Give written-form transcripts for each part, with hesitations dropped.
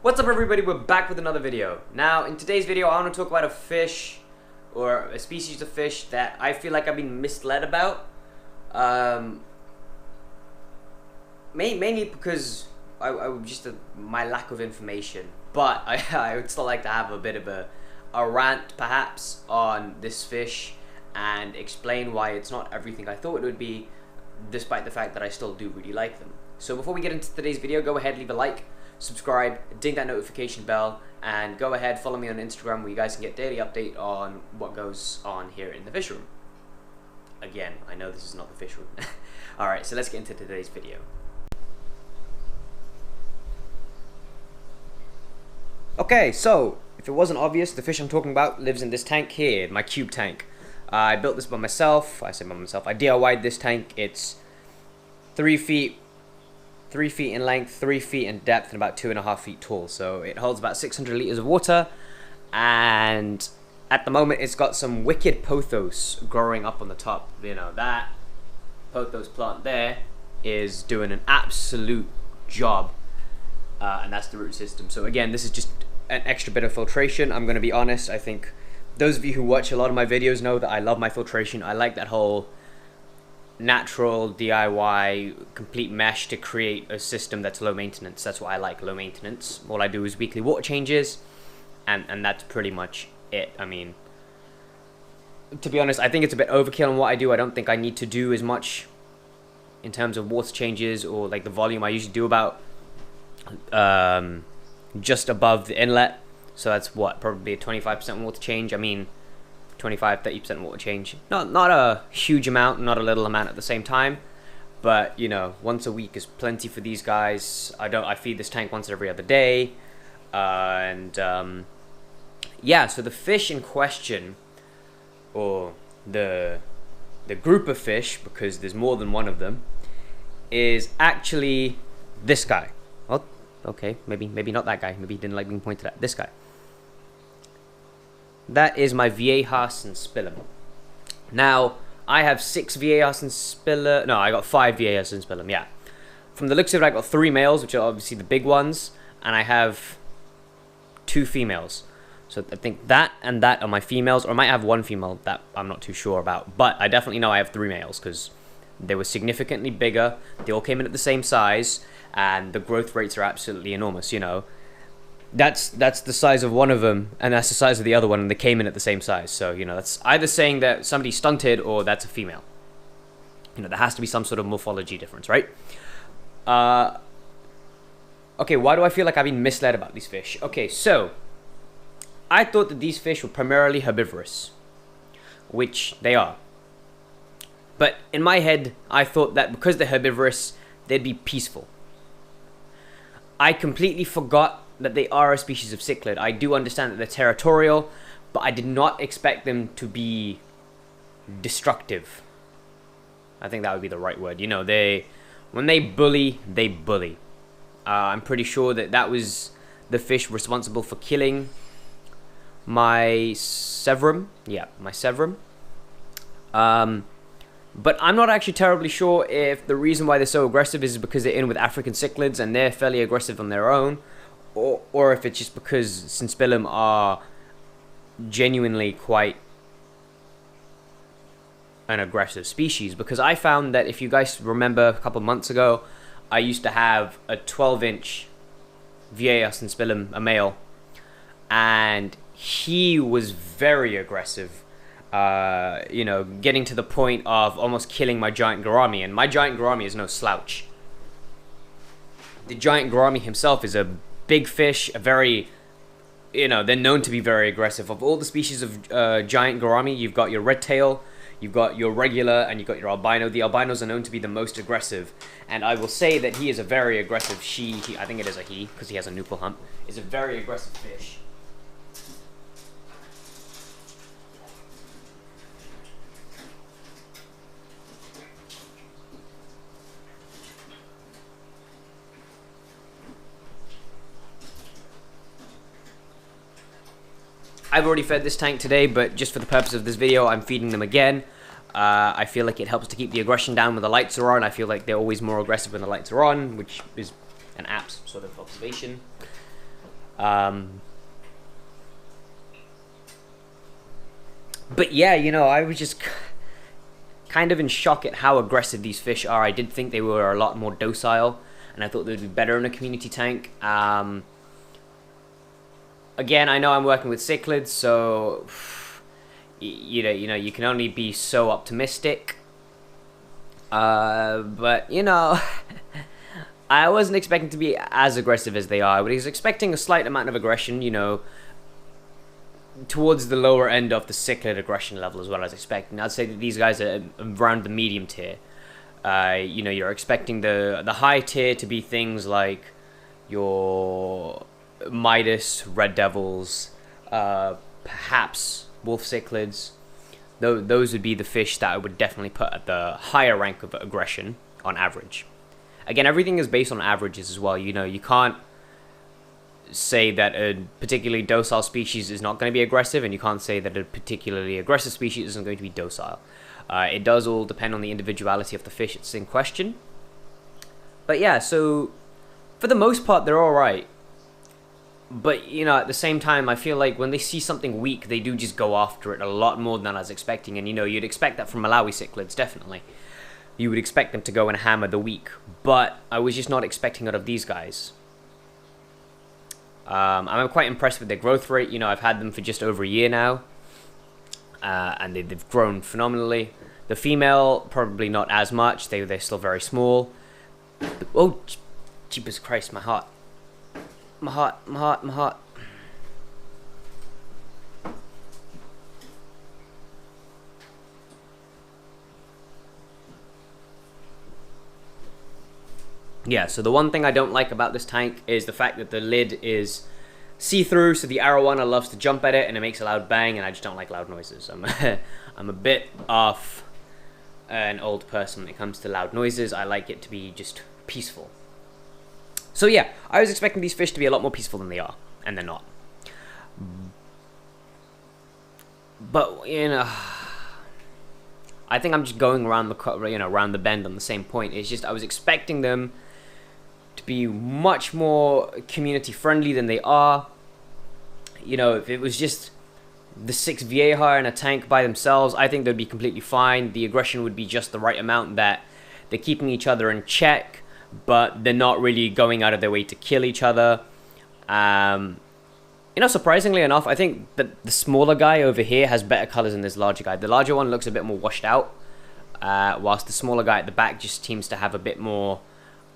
What's up everybody, we're back with another video. Now in today's video I want to talk about a fish or a species of fish that I feel like I've been misled about. Mainly because my lack of information, but I would still like to have a bit of a rant perhaps on this fish and explain why it's not everything I thought it would be, despite the fact that I still do really like them. So before we get into today's video, go ahead, leave a like, subscribe, ding that notification bell, and go ahead, follow me on Instagram where you guys can get daily update on what goes on here in the fish room. Again, I know this is not the fish room. Alright, so let's get into today's video. Okay, so if it wasn't obvious, the fish I'm talking about lives in this tank here, my cube tank. I built this by myself. I DIY'd this tank. It's 3 feet in length, 3 feet in depth, and about 2.5 feet tall. So it holds about 600 liters of water, and at the moment it's got some wicked pothos growing up on the top. You know, that pothos plant there is doing an absolute job, and that's the root system. So again, this is just an extra bit of filtration. I'm going to be honest, I think those of you who watch a lot of my videos know that I love my filtration. I like that whole natural DIY complete mesh to create a system that's low maintenance. That's what I like, low maintenance. All I do is weekly water changes, and that's pretty much it. I mean, to be honest, I think it's a bit overkill on what I do. I don't think I need to do as much in terms of water changes or like the volume. I usually do about just above the inlet. So that's what, probably a 25% water change. I mean, 25-30% water change. Not a huge amount, not a little amount at the same time. But, you know, once a week is plenty for these guys. I feed this tank once every other day. Yeah, so the fish in question, or the group of fish, because there's more than one of them, is actually this guy. Oh, okay, maybe not that guy. Maybe he didn't like being pointed at. This guy. That is my Vieja and Spillum. Now, I have 6 Viejas and Spillum. No, I got 5 Viejas and Spillum, yeah. From the looks of it, I got 3 males, which are obviously the big ones, and I have 2 females. So I think that and that are my females, or I might have 1 female that I'm not too sure about. But I definitely know I have 3 males, because they were significantly bigger, they all came in at the same size, and the growth rates are absolutely enormous, you know. That's the size of one of them, and that's the size of the other one, and they came in at the same size. So, you know, that's either saying that somebody's stunted or that's a female. You know, there has to be some sort of morphology difference, right? Okay, why do I feel like I've been misled about these fish? Okay, so I thought that these fish were primarily herbivorous, which they are. But in my head, I thought that because they're herbivorous, they'd be peaceful. I completely forgot that they are a species of cichlid. I do understand that they're territorial, but I did not expect them to be destructive. I think that would be the right word. You know, when they bully, they bully. I'm pretty sure that was the fish responsible for killing my Severum. Yeah, my Severum. But I'm not actually terribly sure if the reason why they're so aggressive is because they're in with African cichlids and they're fairly aggressive on their own, or if it's just because Synspillum are genuinely quite an aggressive species. Because I found that, if you guys remember a couple months ago, I used to have a 12-inch Vieja Synspillum, a male, and he was very aggressive. You know, getting to the point of almost killing my giant gourami, and my giant gourami is no slouch. The giant gourami himself is a big fish, a very, you know, they're known to be very aggressive. Of all the species of giant gourami, you've got your red tail, you've got your regular, and you've got your albino. The albinos are known to be the most aggressive, and I will say that he is a very aggressive I think it is a he, because he has a nupal hump, is a very aggressive fish. I've already fed this tank today, but just for the purpose of this video, I'm feeding them again. I feel like it helps to keep the aggression down when the lights are on. I feel like they're always more aggressive when the lights are on, which is an apt sort of observation. But yeah, you know, I was just kind of in shock at how aggressive these fish are. I did think they were a lot more docile, and I thought they'd be better in a community tank. Again, I know I'm working with cichlids, so you know, you can only be so optimistic. But you know, I wasn't expecting to be as aggressive as they are. But I was expecting a slight amount of aggression, you know, towards the lower end of the cichlid aggression level as well as expecting. I'd say that these guys are around the medium tier. You know, you're expecting the high tier to be things like your Midas, Red Devils, perhaps Wolf Cichlids. Those would be the fish that I would definitely put at the higher rank of aggression on average. Again, everything is based on averages as well. You know, you can't say that a particularly docile species is not going to be aggressive, and you can't say that a particularly aggressive species isn't going to be docile. It does all depend on the individuality of the fish it's in question. But yeah, so for the most part, they're alright. But, you know, at the same time, I feel like when they see something weak, they do just go after it a lot more than I was expecting. And, you know, you'd expect that from Malawi cichlids, definitely. You would expect them to go and hammer the weak. But I was just not expecting it of these guys. I'm quite impressed with their growth rate. You know, I've had them for just over a year now. And they've grown phenomenally. The female, probably not as much. They're still very small. Oh, jeepers Christ, my heart. My heart. Yeah, so the one thing I don't like about this tank is the fact that the lid is see-through, so the arowana loves to jump at it and it makes a loud bang, and I just don't like loud noises. I'm a bit off an old person when it comes to loud noises. I like it to be just peaceful. So yeah, I was expecting these fish to be a lot more peaceful than they are, and they're not. But, you know, I think I'm just going around around the bend on the same point. It's just I was expecting them to be much more community friendly than they are. You know, if it was just the 6 Vieja in a tank by themselves, I think they'd be completely fine. The aggression would be just the right amount that they're keeping each other in check, but they're not really going out of their way to kill each other. You know, surprisingly enough, I think that the smaller guy over here has better colors than this larger guy. The larger one looks a bit more washed out, whilst the smaller guy at the back just seems to have a bit more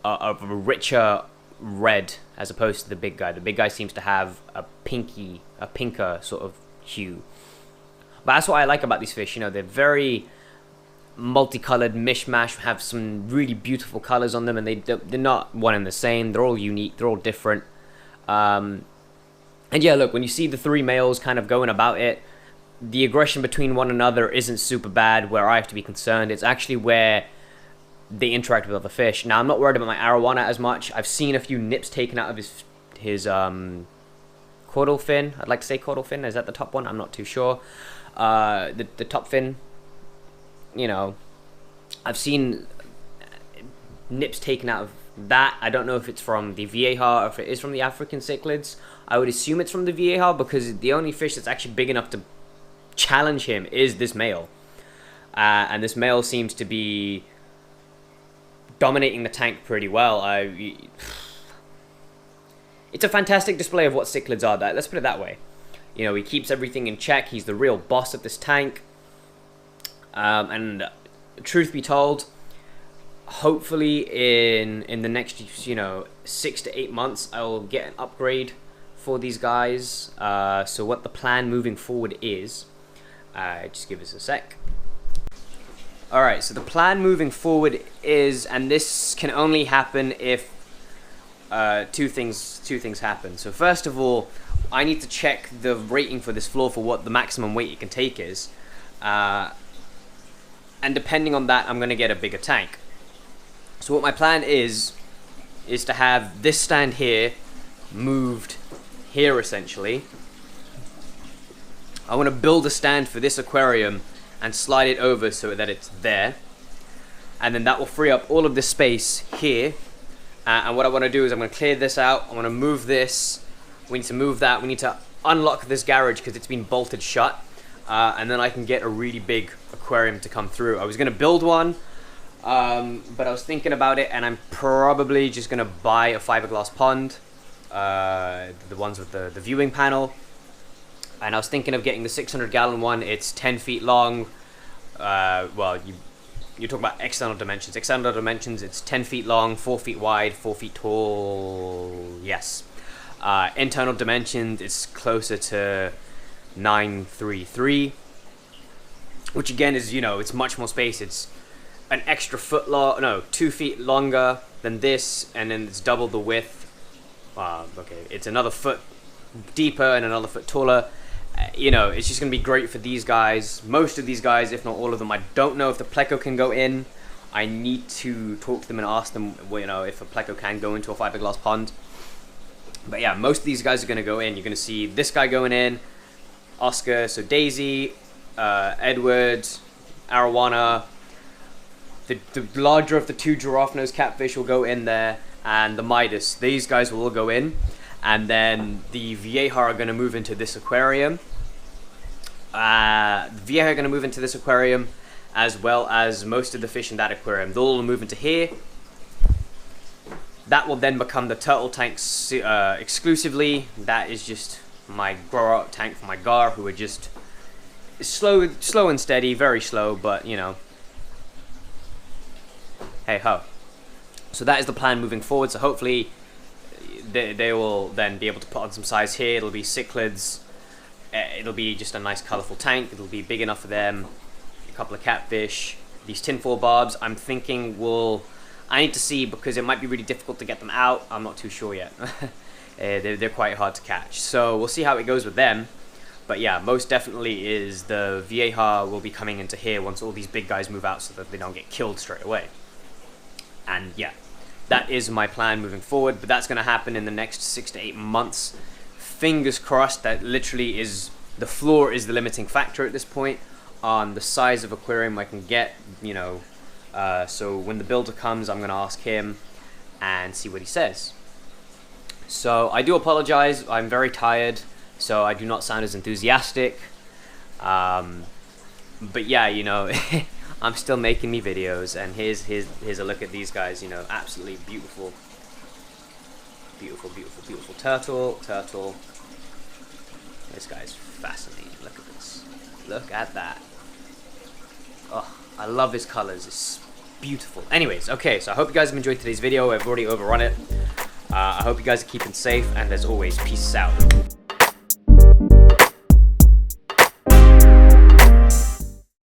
of a richer red as opposed to the big guy. The big guy seems to have a pinker sort of hue. But that's what I like about these fish. You know, they're very multicolored, mishmash, have some really beautiful colors on them, and they're not one and the same. They're all unique, they're all different. And yeah, look, when you see the 3 males kind of going about it, the aggression between one another isn't super bad where I have to be concerned. It's actually where they interact with other fish. Now, I'm not worried about my arowana as much. I've seen a few nips taken out of his caudal fin. I'd like to say caudal fin. Is that the top one? I'm not too sure. The top fin, you know, I've seen nips taken out of that. I don't know if it's from the Vieja or if it is from the African cichlids. I would assume it's from the Vieja because the only fish that's actually big enough to challenge him is this male. And this male seems to be dominating the tank pretty well. It's a fantastic display of what cichlids are. Let's put it that way. You know, he keeps everything in check. He's the real boss of this tank. And truth be told, hopefully in the next, you know, 6 to 8 months, I will get an upgrade for these guys. So what the plan moving forward is, just give us a sec. Alright, so the plan moving forward is, and this can only happen if two things happen. So first of all, I need to check the rating for this floor for what the maximum weight it can take is. And depending on that, I'm going to get a bigger tank. So what my plan is to have this stand here moved here essentially. I want to build a stand for this aquarium and slide it over so that it's there. And then that will free up all of this space here. And what I want to do is I'm going to clear this out. I want to move this We need to move that. We need to unlock this garage because it's been bolted shut. And then I can get a really big aquarium to come through. I was going to build one, but I was thinking about it, and I'm probably just going to buy a fiberglass pond. The ones with the viewing panel. And I was thinking of getting the 600-gallon one. It's 10 feet long. Well, you talk about external dimensions. External dimensions, it's 10 feet long, 4 feet wide, 4 feet tall. Yes. Internal dimensions, it's closer to 933, which again is, you know, it's much more space. It's an extra foot long, no, 2 feet longer than this, and then it's double the width. Okay, it's another foot deeper and another foot taller. You know, it's just going to be great for these guys. Most of these guys, if not all of them, I don't know if the pleco can go in. I need to talk to them and ask them, you know, if a pleco can go into a fiberglass pond. But yeah, most of these guys are going to go in. You're going to see this guy going in, Oscar, so Daisy, Edward, Arowana. The larger of the two giraffe-nosed catfish will go in there, and the Midas. These guys will all go in. And then the Vieja are going to move into this aquarium. Vieja are going to move into this aquarium, as well as most of the fish in that aquarium. They'll all move into here. That will then become the turtle tanks exclusively. That is just my grow-out tank for my gar, who are just slow and steady, very slow, but you know, hey ho. So that is the plan moving forward. So hopefully they will then be able to put on some size here. It'll be cichlids. It'll be just a nice colourful tank. It'll be big enough for them. A couple of catfish. These tinfoil barbs, I'm thinking I need to see, because it might be really difficult to get them out. I'm not too sure yet. They're quite hard to catch. So we'll see how it goes with them. But yeah, most definitely is the Vieja will be coming into here once all these big guys move out so that they don't get killed straight away. And yeah, that is my plan moving forward, but that's going to happen in the next 6 to 8 months. Fingers crossed. That literally is, the floor is the limiting factor at this point on the size of aquarium I can get, you know. So when the builder comes, I'm going to ask him and see what he says. So I do apologize, I'm very tired, so I do not sound as enthusiastic. But yeah, you know, I'm still making me videos, and here's a look at these guys, you know, absolutely beautiful. Beautiful, beautiful, beautiful turtle. This guy's fascinating. Look at this. Look at that. Oh, I love his colors. It's beautiful. Anyways, okay, so I hope you guys have enjoyed today's video. I've already overrun it. I hope you guys are keeping safe, and as always, peace out.